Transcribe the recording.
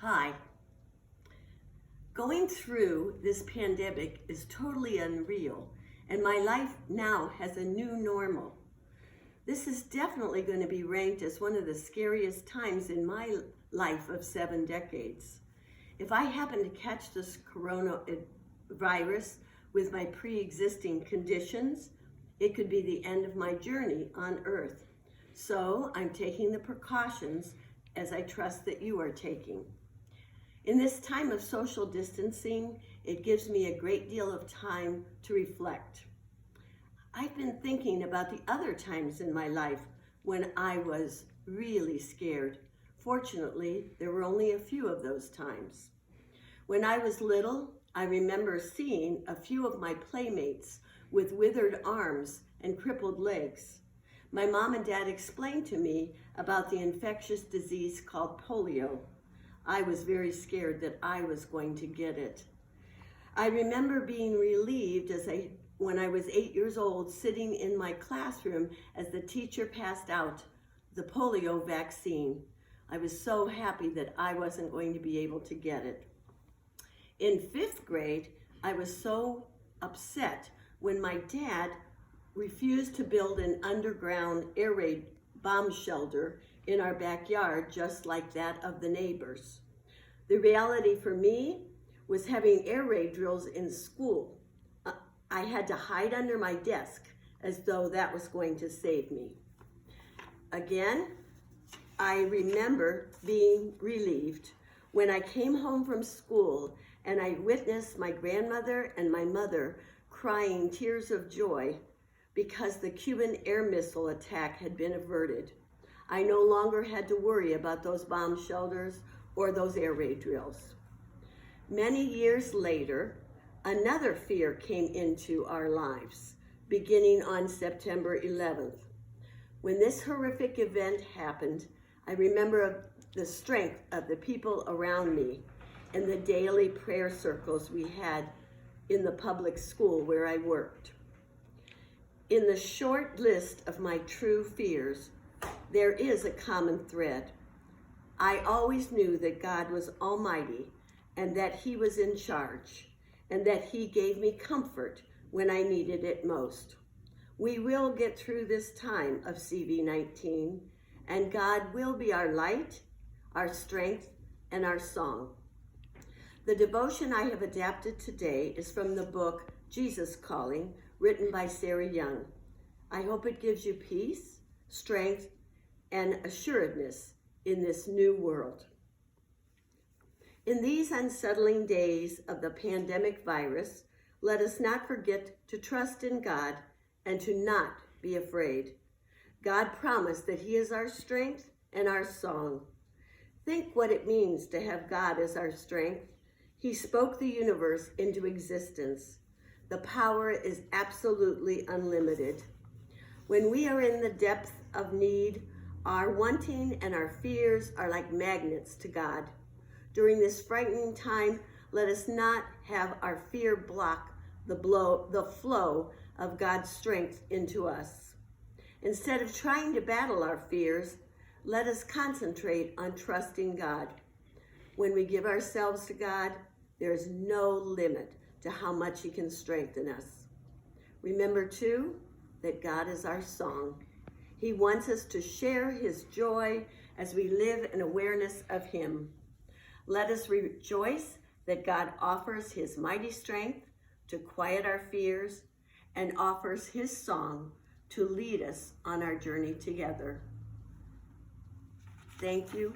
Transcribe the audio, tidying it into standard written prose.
Hi. Going through this pandemic is totally unreal, and my life now has a new normal. This is definitely going to be ranked as one of the scariest times in my life of 7 decades. If I happen to catch this coronavirus with my pre-existing conditions, it could be the end of my journey on Earth. So I'm taking the precautions as I trust that you are taking. In this time of social distancing, it gives me a great deal of time to reflect. I've been thinking about the other times in my life when I was really scared. Fortunately, there were only a few of those times. When I was little, I remember seeing a few of my playmates with withered arms and crippled legs. My mom and dad explained to me about the infectious disease called polio. I was very scared that I was going to get it. I remember being relieved when I was 8 years old, sitting in my classroom as the teacher passed out the polio vaccine. I was so happy that I wasn't going to be able to get it. In 5th grade, I was so upset when my dad refused to build an underground air raid bomb shelter in our backyard, just like that of the neighbors. The reality for me was having air raid drills in school. I had to hide under my desk as though that was going to save me. Again, I remember being relieved when I came home from school and I witnessed my grandmother and my mother crying tears of joy because the Cuban air missile attack had been averted. I no longer had to worry about those bomb shelters or those air raid drills. Many years later, another fear came into our lives, beginning on September 11th. When this horrific event happened, I remember the strength of the people around me and the daily prayer circles we had in the public school where I worked. In the short list of my true fears, there is a common thread. I always knew that God was almighty and that He was in charge and that He gave me comfort when I needed it most. We will get through this time of CV-19, and God will be our light, our strength, and our song. The devotion I have adapted today is from the book Jesus Calling, written by Sarah Young. I hope it gives you peace, strength, and assuredness in this new world. In these unsettling days of the pandemic virus, let us not forget to trust in God and to not be afraid. God promised that He is our strength and our song. Think what it means to have God as our strength. He spoke the universe into existence. The power is absolutely unlimited. When we are in the depth of need, our wanting and our fears are like magnets to God. During this frightening time, let us not have our fear block the flow of God's strength into us. Instead of trying to battle our fears, let us concentrate on trusting God. When we give ourselves to God, there is no limit to how much He can strengthen us. Remember too, that God is our song. He wants us to share His joy as we live in awareness of Him. Let us rejoice that God offers His mighty strength to quiet our fears and offers His song to lead us on our journey together. Thank you.